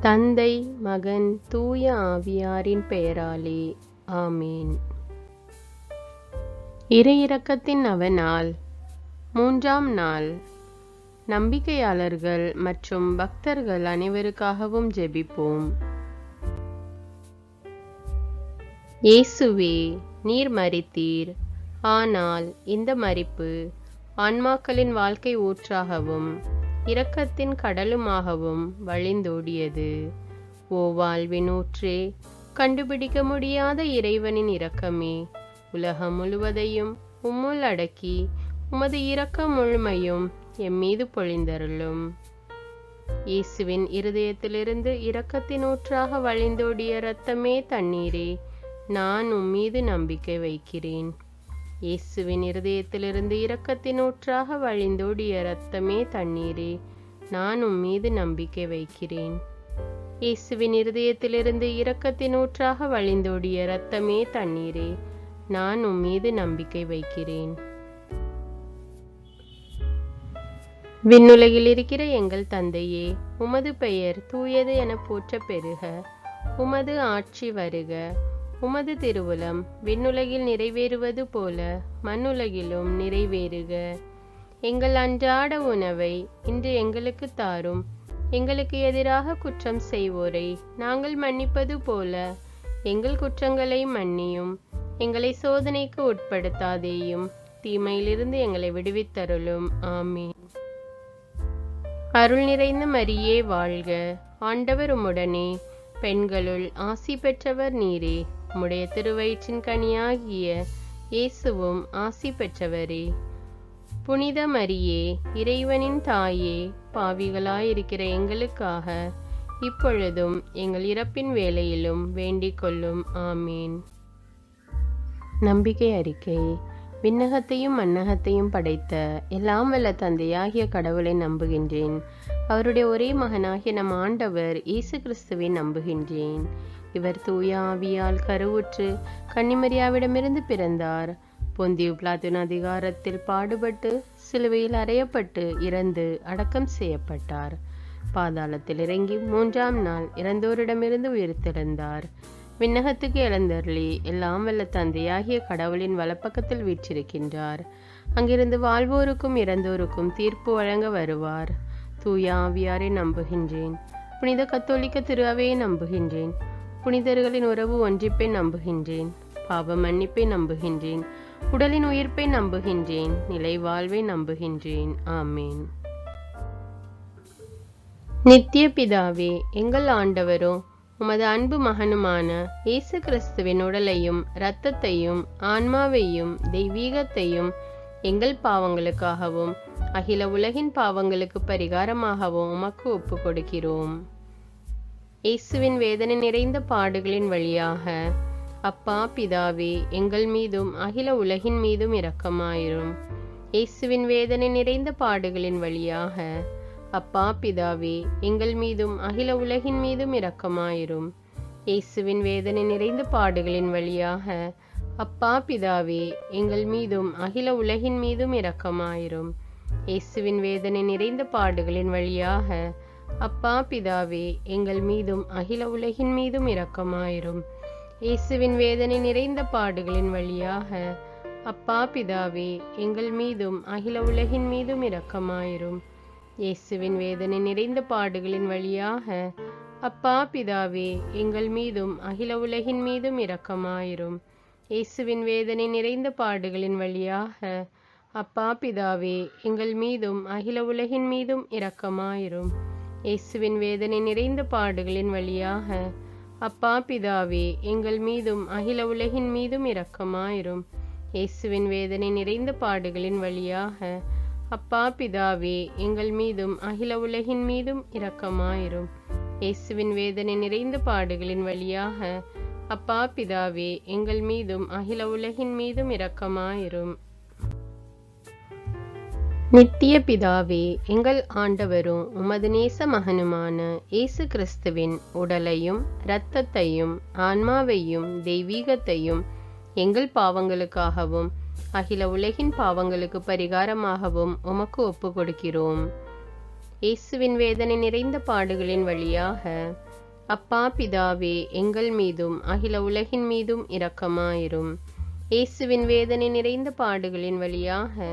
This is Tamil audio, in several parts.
தந்தை, மகன், தூய ஆவியாரின் பெயராலே ஆமேன். இறையிரக்கத்தின் நவநாள், 3ஆம் நாள். நம்பிக்கையாளர்கள் மற்றும் பக்தர்கள் அனைவருக்காகவும் ஜெபிப்போம். இயேசுவே, நீர் மரித்தீர், ஆனால் இந்த மரிப்பு ஆன்மாக்களின் வாழ்க்கை ஊற்றாகவும் இரக்கத்தின் கடலுமாகவும் வழிந்தோடியது. ஓ வாழ்வின் ஊற்றே, கண்டுபிடிக்க முடியாத இறைவனின் இரக்கமே, உலகம் முழுவதையும் உம்முள் அடக்கி உமது இரக்க முழுமையும் எம்மீது பொழிந்தருளும். இயேசுவின் இருதயத்திலிருந்து இரக்கத்தின் ஊற்றாக வழிந்தோடிய இரத்தமே தண்ணீரே, நான் உம்மீது நம்பிக்கை வைக்கிறேன். இயேசுவின் இருதயத்திலிருந்து இரக்கத்தின் ஊற்றாக வழிந்தோடிய இரத்தமே தண்ணீரே, நான் உம்மீது நம்பிக்கை வைக்கிறேன். இயேசுவின் இருதயத்திலிருந்து இரக்கத்தின் ஊற்றாக வழிந்தோடிய இரத்தமே தண்ணீரே, நான் உம்மீது நம்பிக்கை வைக்கிறேன். விண்ணுலகில் இருக்கிற எங்கள் தந்தையே, உமது பெயர் தூயது என போற்ற பெறுக. உமது ஆட்சி வருக. உமது திருவுளம் விண்ணுலகில் நிறைவேறுவது போல மண்ணுலகிலும் நிறைவேறுக. எங்கள் அன்றாட உணவை இன்று எங்களுக்கு தாரும். எங்களுக்கு எதிராக குற்றம் செய்வோரை நாங்கள் மன்னிப்பது போல எங்கள் குற்றங்களை மன்னியும். எங்களை சோதனைக்கு உட்படுத்தாதேயும், தீமையிலிருந்து எங்களை விடுவித்தருளும். ஆமீன். அருள் நிறைந்த மரியே வாழ்க. ஆண்டவர் உம்முடனே, பெண்களுள் ஆசி பெற்றவர் நீரே. உம்முடைய திருவயிற்றின் கனியாகிய இயேசுவும் ஆசி பெற்றவரே. புனித மரியே, இறைவனின் தாயே, பாவிகளாயிருக்கிற எங்களுக்காக இப்பொழுதும் எங்கள் இறப்பின் வேளையிலும் வேண்டிக் கொள்ளும். ஆமீன். நம்பிக்கை அறிக்கை. விண்ணகத்தையும் மண்ணகத்தையும் படைத்த எல்லாம் வல்ல தந்தையாகிய கடவுளை நம்புகின்றேன். அவருடைய ஒரே மகனாகிய நம் ஆண்டவர் இயேசு கிறிஸ்துவை நம்புகின்றேன். இவர் தூய ஆவியால் கருவுற்று கன்னிமரியாவிடமிருந்து பிறந்தார். பொந்தியு பிலாத்தின் அதிகாரத்தில் பாடுபட்டு சிலுவையில் அறையப்பட்டு இறந்து அடக்கம் செய்யப்பட்டார். பாதாளத்தில் இறங்கி 3ஆம் நாள் இறந்தோரிடமிருந்து உயிர்த்தெழுந்தார். விண்ணகத்துக்கு எழுந்தருளி எல்லாம் வல்ல தந்தையாகிய கடவுளின் வலப்பக்கத்தில் வீற்றிருக்கின்றார். அங்கிருந்து வாழ்வோருக்கும் இறந்தோருக்கும் தீர்ப்பு வழங்க வருவார். தூய ஆவியாரை நம்புகின்றேன். புனித கத்தோலிக்க திரு அவையை நம்புகின்றேன். புனிதர்களின் உறவு ஒன்றிப்பை நம்புகின்றேன். பாவ மன்னிப்பை நம்புகின்றேன். உடலின் உயிர்ப்பை நம்புகின்றேன். நிலை வாழ்வை நம்புகின்றேன். ஆமேன். நித்திய பிதாவே, எங்கள் ஆண்டவரோ உமது அன்பு மகனுமான இயேசு கிறிஸ்துவின் உடலையும் இரத்தத்தையும் ஆன்மாவையும் தெய்வீகத்தையும் எங்கள் பாவங்களுக்காகவும் அகில உலகின் பாவங்களுக்கு பரிகாரமாகவும் உமக்கு ஒப்பு கொடுக்கிறோம். இயேசுவின் வேதனை நிறைந்த பாடுகளின் வழியாக அப்பா பிதாவே, எங்கள் மீதும் அகில உலகின் மீதும் இரக்கமாயிரும். இயேசுவின் வேதனை நிறைந்த பாடுகளின் வழியாக அப்பா பிதாவே, எங்கள் மீதும் அகில உலகின் மீதும் இரக்கமாயிரும். இயேசுவின் வேதனை நிறைந்த பாடுகளின் வழியாக அப்பா பிதாவே, எங்கள் மீதும் அகில உலகின் மீதும் இரக்கமாயிரும். இயேசுவின் வேதனை நிறைந்த பாடுகளின் வழியாக அப்பா பிதாவே, எங்கள் மீதும் அகில உலகின் மீதும் இரக்கமாயிரும். இயேசுவின் வேதனை நிறைந்த பாடுகளின் வழியாக அப்பா பிதாவே, எங்கள் மீதும் அகில உலகின் மீதும் இரக்கமாயிரும். இயேசுவின் வேதனை நிறைந்த பாடுகளின் வழியாக அப்பா பிதாவே, எங்கள் மீதும் அகில உலகின் மீதும் இரக்கமாயிரும். இயேசுவின் வேதனை நிறைந்த பாடுகளின் வழியாக அப்பா பிதாவே, எங்கள் மீதும் அகில உலகின் மீதும் இரக்கமாயிரும். இயேசுவின் வேதனை நிறைந்த பாடுகளின் வழியாக அப்பா பிதாவே, எங்கள் மீதும் அகில உலகின் மீதும் இரக்கமாயிரும். இயேசுவின் வேதனை நிறைந்த பாடுகளின் வழியாக அப்பா பிதாவே, எங்கள் மீதும் அகில உலகின் மீதும் இரக்கமாயிரும். இயேசுவின் வேதனை நிறைந்த பாடுகளின் வழியாக அப்பா பிதாவே, எங்கள் மீதும் அகில உலகின் மீதும் இரக்கமாயிரும். நித்திய பிதாவே, எங்கள் ஆண்டவரும் உமது நேச மகனுமான இயேசு கிறிஸ்துவின் உடலையும் இரத்தத்தையும் ஆன்மாவையும் தெய்வீகத்தையும் எங்கள் பாவங்களுக்காகவும் அகில உலகின் பாவங்களுக்கு பரிகாரமாகவும் உமக்கு ஒப்பு கொடுக்கிறோம். இயேசுவின் வேதனை நிறைந்த பாடுகளின் வழியாக அப்பா பிதாவே, எங்கள் மீதும் அகில உலகின் மீதும் இரக்கமாயிரும். இயேசுவின் வேதனை நிறைந்த பாடுகளின் வழியாக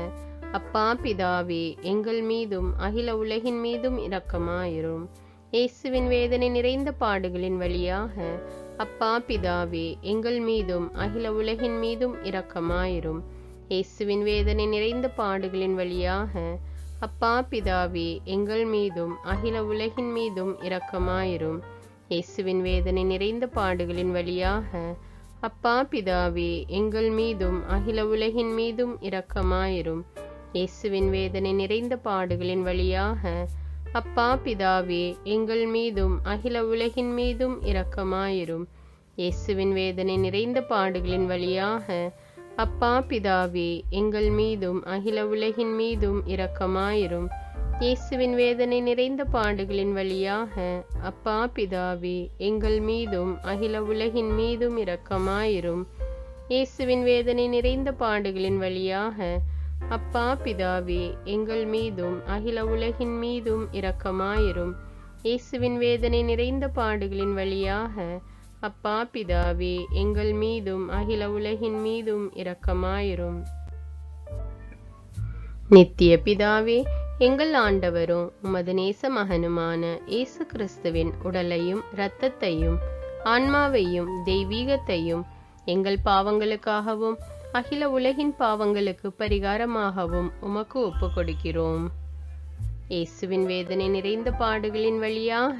அப்பா பிதாவே, எங்கள் மீதும் அகில உலகின் மீதும் இரக்கமாயிரும். இயேசுவின் வேதனை நிறைந்த பாடுகளின் வழியாக அப்பா பிதாவே, எங்கள் மீதும் அகில உலகின் மீதும் இரக்கமாயிரும். இயேசுவின் வேதனை நிறைந்த பாடுகளின் வழியாக அப்பா பிதாவே, எங்கள் மீதும் அகில உலகின் மீதும் இரக்கமாயிரும். இயேசுவின் வேதனை நிறைந்த பாடுகளின் வழியாக அப்பா பிதாவே, எங்கள் மீதும் அகில உலகின் மீதும் இரக்கமாயிரும். இயேசுவின் வேதனை நிறைந்த பாடுகளின் வழியாக அப்பா பிதாவே, எங்கள் மீதும் அகில உலகின் மீதும் இரக்கமாயிரும். இயேசுவின் வேதனை நிறைந்த பாடுகளின் வழியாக அப்பா பிதாவே, எங்கள் மீதும் அகில உலகின் மீதும் இரக்கமாயிரும். இயேசுவின் வேதனை நிறைந்த பாடுகளின் வழியாக அப்பா பிதாவே, எங்கள் மீதும் அகில உலகின் மீதும் இரக்கமாயிரும். இயேசுவின் வேதனை நிறைந்த பாடுகளின் வழியாக அப்பா பிதாவே, எங்கள் மீதும் அகில உலகின் மீதும் இரக்கமாயிரும். இயேசுவின் வேதனை நிறைந்த பாடுகளின் வழியாக அப்பா பிதாவே, எங்கள் மீதும் அகில உலகின் மீதும் இரக்கமாயிரும். நித்திய பிதாவே, எங்கள் ஆண்டவரும் உமது நேச மகனுமான இயேசு கிறிஸ்துவின் உடலையும் இரத்தத்தையும் ஆன்மாவையும் தெய்வீகத்தையும் எங்கள் பாவங்களுக்காகவும் அகில உலகின் பாவங்களுக்கு பரிகாரமாகவும் உமக்கு ஒப்பு கொடுக்கிறோம். இயேசுவின் வேதனை நிறைந்த பாடுகளின் வழியாக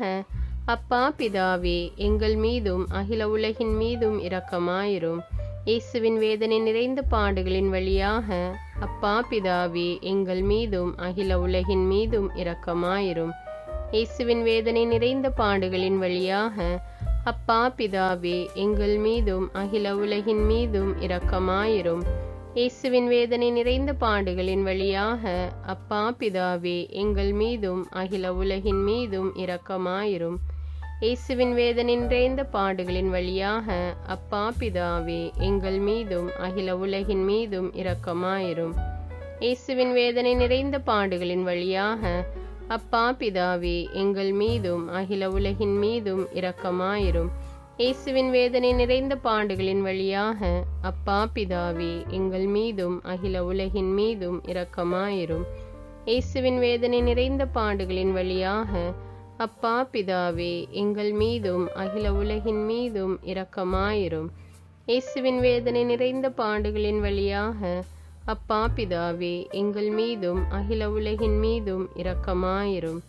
அப்பா பிதாவே, எங்கள் மீதும் அகில உலகின் மீதும் இரக்கமாயிரும். இயேசுவின் வேதனை நிறைந்த பாடுகளின் வழியாக அப்பா பிதாவே, எங்கள் மீதும் அகில உலகின் மீதும் இரக்கமாயிரும். இயேசுவின் வேதனை நிறைந்த பாடுகளின் வழியாக அப்பா பிதாவே, எங்கள் மீதும் அகில உலகின் மீதும் இரக்கமாயிரும். இயேசுவின் வேதனை நிறைந்த பாடுகளின் வழியாக அப்பா பிதாவே, எங்கள் மீதும் அகில உலகின் மீதும் இரக்கமாயிரும். இயேசுவின் வேதனை நிறைந்த பாடுகளின் வழியாக அப்பா பிதாவே, எங்கள் மீதும் அகில உலகின் மீதும் இரக்கமாயிரும். இயேசுவின் வேதனை நிறைந்த பாடுகளின் வழியாக அப்பா பிதாவே, எங்கள் மீதும் அகில உலகின் மீதும் இரக்கமாயிரும். இயேசுவின் வேதனை நிறைந்த பாடுகளின் வழியாக அப்பா பிதாவே, எங்கள் மீதும் அகில உலகின் மீதும் இரக்கமாயிரும். இயேசுவின் வேதனை நிறைந்த பாடுகளின் வழியாக அப்பா பிதாவே, எங்கள் மீதும் அகில உலகின் மீதும் இரக்கமாயிரும். இயேசுவின் வேதனை நிறைந்த பாடுகளின் வழியாக அப்பா பிதாவே, எங்கள் மீதும் அகில உலகின் மீதும் இரக்கமாயிரும்.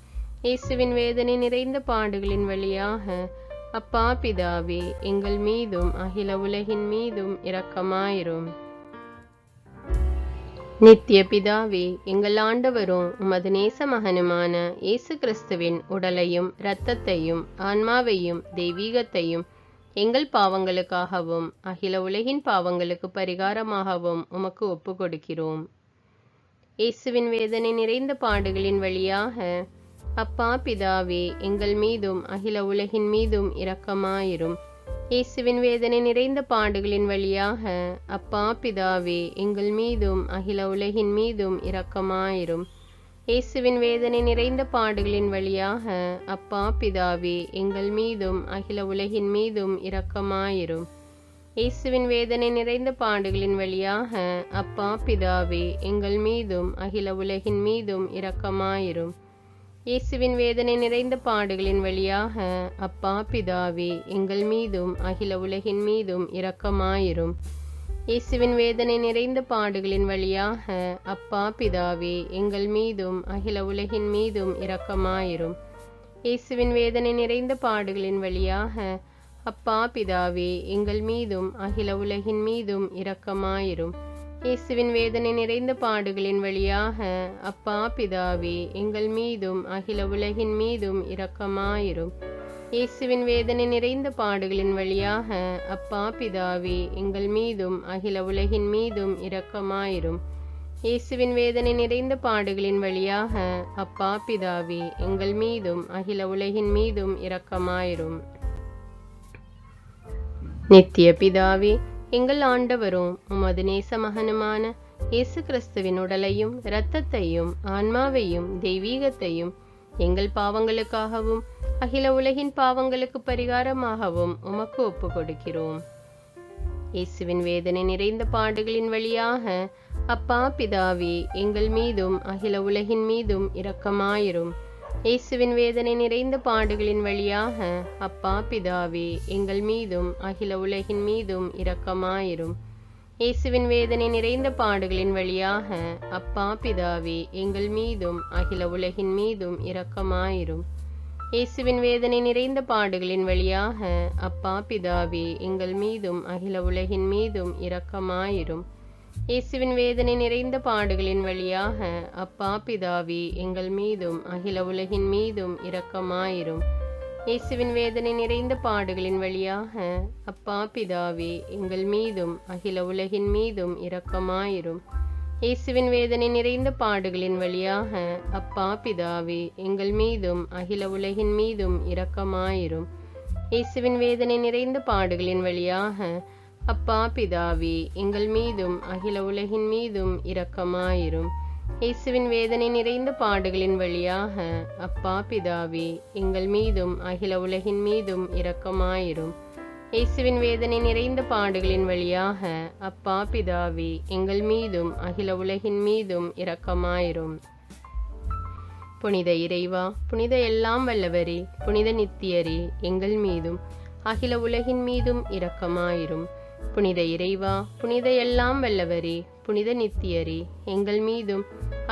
இயேசுவின் வேதனை நிறைந்த பாடுகளின் வழியாக அப்பா பிதாவே, எங்கள் மீதும் அகில உலகின் மீதும் இரக்கமாயிரும். நித்திய பிதாவே, எங்கள் ஆண்டவரும் உமது நேச மகனுமான இயேசு கிறிஸ்துவின் உடலையும் இரத்தத்தையும் ஆன்மாவையும் தெய்வீகத்தையும் எங்கள் பாவங்களுக்காகவும் அகில உலகின் பாவங்களுக்கு பரிகாரமாகவும் உமக்கு ஒப்பு கொடுக்கிறோம். இயேசுவின் வேதனை நிறைந்த பாடுகளின் வழியாக அப்பா பிதாவே, எங்கள் மீதும் அகில உலகின் மீதும் இரக்கமாயிரும். இயேசுவின் வேதனை நிறைந்த பாடுகளின் வழியாக அப்பா பிதாவே, எங்கள் மீதும் அகில உலகின் மீதும் இரக்கமாயிரும். இயேசுவின் வேதனை நிறைந்த பாடுகளின் வழியாக அப்பா பிதாவே, எங்கள் மீதும் அகில உலகின் மீதும் இரக்கமாயிரும். இயேசுவின் வேதனை நிறைந்த பாடுகளின் வழியாக அப்பா பிதாவே, எங்கள் மீதும் அகில உலகின் மீதும் இரக்கமாயிரும். இயேசுவின் வேதனை நிறைந்த பாடுகளின் வழியாக அப்பா பிதாவே, எங்கள் மீதும் அகில உலகின் மீதும் இரக்கமாயிரும். இயேசுவின் வேதனை நிறைந்த பாடுகளின் வழியாக அப்பா பிதாவே, எங்கள் மீதும் அகில உலகின் மீதும் இரக்கமாயிரும். இயேசுவின் வேதனை நிறைந்த பாடுகளின் வழியாக அப்பா பிதாவே, எங்கள் மீதும் அகில உலகின் மீதும் இரக்கமாயிரும். இயேசுவின் வேதனை நிறைந்த பாடுகளின் வழியாக அப்பா பிதாவே, எங்கள் மீதும் அகில உலகின் மீதும் இரக்கமாயிரும். இயேசுவின் வேதனை நிறைந்த பாடுகளின் வழியாக அப்பா பிதாவே, எங்கள் மீதும் அகில உலகின் மீதும் இரக்கமாயிரும். இயேசுவின் வேதனை நிறைந்த பாடுகளின் வழியாக அப்பா பிதாவே, எங்கள் மீதும் அகில உலகின் மீதும் இரக்கமாயிரும். நித்திய பிதாவே, எங்கள் ஆண்டவரும் உமது நேச மகனுமான இயேசு கிறிஸ்துவின் உடலையும் இரத்தத்தையும் ஆன்மாவையும் தெய்வீகத்தையும் எங்கள் பாவங்களுக்காகவும் அகில உலகின் பாவங்களுக்கு பரிகாரமாகவும் உமக்கு ஒப்பு கொடுக்கிறோம். இயேசுவின் வேதனை நிறைந்த பாடுகளின் வழியாக அப்பா பிதாவே, எங்கள் மீதும் அகில உலகின் மீதும் இரக்கமாயிரும். இயேசுவின் வேதனை நிறைந்த பாடுகளின் வழியாக அப்பா பிதாவே, எங்கள் மீதும் அகில உலகின் மீதும் இரக்கமாயிரும். இயேசுவின் வேதனை நிறைந்த பாடுகளின் வழியாக அப்பா பிதாவே, எங்கள் மீதும் அகில உலகின் மீதும் இரக்கமாயிரும். இயேசுவின் வேதனை நிறைந்த பாடுகளின் வழியாக அப்பா பிதாவே, எங்கள் மீதும் அகில உலகின் மீதும் இரக்கமாயிரும். இயேசுவின் வேதனை நிறைந்த பாடுகளின் வழியாக அப்பா பிதாவே, எங்கள் மீதும் அகில உலகின் மீதும் இரக்கமாயிரும். இயேசுவின் வேதனை நிறைந்த பாடுகளின் வழியாக அப்பா பிதாவே, எங்கள் மீதும் அகில உலகின் மீதும் இரக்கமாயிரும். இயேசுவின் வேதனை நிறைந்த பாடுகளின் வழியாக அப்பா பிதாவே, எங்கள் மீதும் அகில உலகின் மீதும் இரக்கமாயிரும். இயேசுவின் வேதனை நிறைந்த பாடுகளின் வழியாக அப்பா பிதாவே, எங்கள் மீதும் அகில உலகின் மீதும் இரக்கமாயிரும். இயேசுவின் வேதனை நிறைந்த பாடுகளின் வழியாக அப்பா பிதாவே, எங்கள் மீதும் அகில உலகின் மீதும் இரக்கமாயிரும். இயேசுவின் வேதனை நிறைந்த பாடுகளின் வழியாக அப்பா பிதாவே, எங்கள் மீதும் அகில உலகின் மீதும் இரக்கமாயிரும். புனித இறைவா, புனித எல்லாம் வல்லவரே, புனித நித்தியரே, எங்கள் மீதும் அகில உலகின் மீதும் இரக்கமாயிரும். புனித இறைவா, புனித எல்லாம் வல்லவரே, புனித நித்தியரே, எங்கள் மீதும்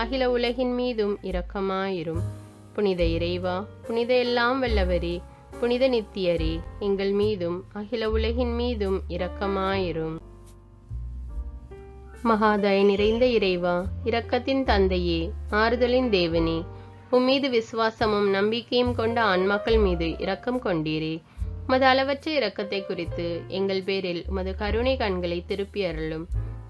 அகில உலகின் மீதும் இரக்கமாயிரும். புனித இறைவா, புனித எல்லாம் வல்லவரே, புனித நித்தியரே, எங்கள் மீதும் அகில உலகின் மீதும் இரக்கமாயிரும். மகாதய நிறைந்த இறைவா, இரக்கத்தின் தந்தையே, ஆறுதலின் தேவனே, உம்மீது விசுவாசமும் நம்பிக்கையும் கொண்ட ஆன்மாக்கள் மீது இரக்கம் கொண்டீரே. உமது அளவற்ற இரக்கத்தை குறித்து எங்கள் பேரில் உமது கருணை கண்களை திருப்பி அருளும்.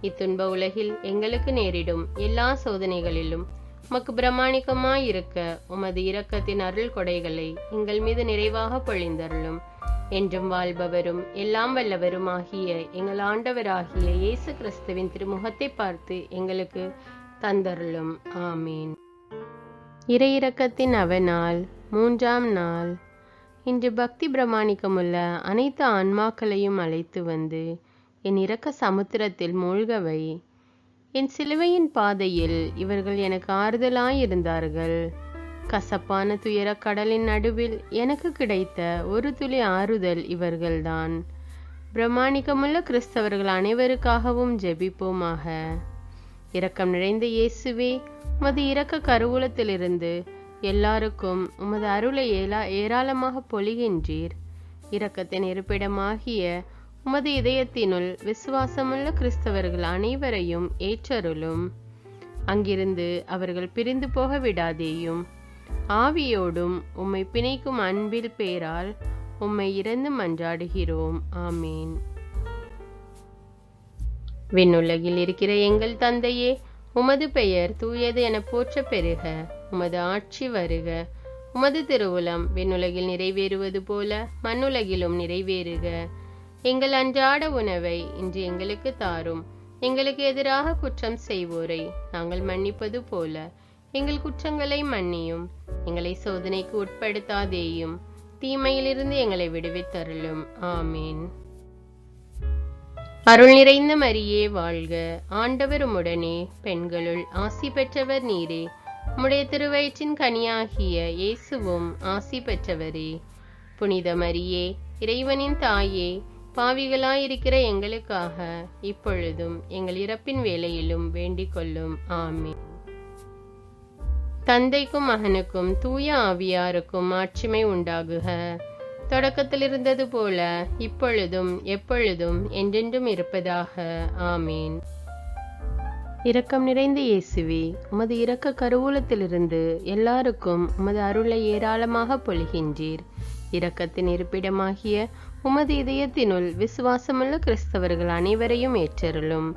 இத்துன்ப உலகில் எங்களுக்கு நேரிடும் எல்லா சோதனைகளிலும் உமக்கு பிரமாணிக்கமாயிருக்க உமது இரக்கத்தின் அருள் கொடைகளை எங்கள் மீது நிறைவாக பொழிந்தருளும். என்றும் வாழ்பவரும் எல்லாம் வல்லவரும் ஆகிய எங்கள் ஆண்டவராகிய இயேசு கிறிஸ்துவின் திருமுகத்தை பார்த்து எங்களுக்கு தந்தருளும். ஆமீன். இறை இரக்கத்தின் அவநாள், 3ஆம் நாள். இன்று பக்தி பிரமாணிக்கமுள்ள அனைத்து ஆன்மாக்களையும் அழைத்து வந்து என் இரக்க சமுத்திரத்தில் மூழ்கவை. என் சிலுவையின் பாதையில் இவர்கள் எனக்கு ஆறுதலாயிருந்தார்கள். கசப்பான துயரக் கடலின் நடுவில் எனக்கு கிடைத்த ஒரு துளி ஆறுதல் இவர்கள்தான். பிரமாணிக்கமுள்ள கிறிஸ்தவர்கள் அனைவருக்காகவும் ஜெபிப்போமாக. இரக்கம் நிறைந்த இயேசுவே, உமது இரக்க கருவூலத்திலிருந்து எல்லாருக்கும் உமது அருளை ஏராளமாக பொழிகின்றீர். இரக்கத்தின் இருப்பிடமாகிய உமது இதயத்தினுள் விசுவாசமுள்ள கிறிஸ்தவர்கள் அனைவரையும் ஏற்றருளும். அங்கிருந்து அவர்கள் பிரிந்து போக விடாதேயும். ஆவியோடும் உம்மை பிணைக்கும் அன்பில் பேரால் உம்மை இறந்து மன்றாடுகிறோம். ஆமீன். விண்ணுலகில் இருக்கிற எங்கள் தந்தையே, உமது பெயர் தூயது என போற்ற பெறுக. உமது ஆட்சி வருக. உமது திருவுளம் விண்ணுலகில் நிறைவேறுவது போல மண்ணுலகிலும் நிறைவேறுக. எங்கள் அன்றாட உணவை இன்று எங்களுக்கு தாரும். எங்களுக்கு எதிராக குற்றம் செய்வோரை நாங்கள் மன்னிப்பது போல எங்கள் குற்றங்களை மன்னியும். எங்களை சோதனைக்கு உட்படுத்தாதேயும், தீமையிலிருந்து எங்களை விடுவித்தருளும். ஆமீன். அருள் நிறைந்த மரியே வாழ்க. ஆண்டவர் உம்முடனே, பெண்களுள் ஆசி பெற்றவர் நீரே. உம்முடைய திருவயிற்றின் கனியாகிய இயேசுவும் ஆசி பெற்றவரே. புனித மரியே, இறைவனின் தாயே, பாவிகளாயிருக்கிற எங்களுக்காக இப்பொழுதும் எங்கள் இறப்பின் வேளையிலும் வேண்டிக் கொள்ளும். ஆமீன். தந்தைக்கும் மகனுக்கும் தூய ஆவியாருக்கும் ஆட்சிமை உண்டாகுக. தொடக்கத்தில் இருந்தது போல இப்பொழுதும் எப்பொழுதும் என்றென்றும் இருப்பதாக. ஆமீன். இரக்கம் நிறைந்த இயேசுவே, உமது இரக்க கருவூலத்திலிருந்து எல்லாருக்கும் உமது அருளை ஏராளமாக பொழிகின்றீர். இரக்கத்தின் இருப்பிடமாகிய உமது இதயத்தினுள் விசுவாசமுள்ள கிறிஸ்தவர்கள் அனைவரையும் ஏற்றருளும்.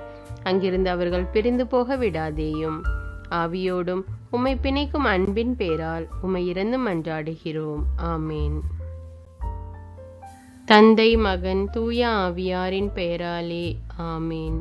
அங்கிருந்து அவர்கள் பிரிந்து போக விடாதேயும். ஆவியோடும் உம்மை பிணைக்கும் அன்பின் பேரால் உம்மை இறந்து மன்றாடுகிறோம். ஆமீன். தந்தை, மகன், தூய ஆவியாரின் பெயராலே. ஆமீன்.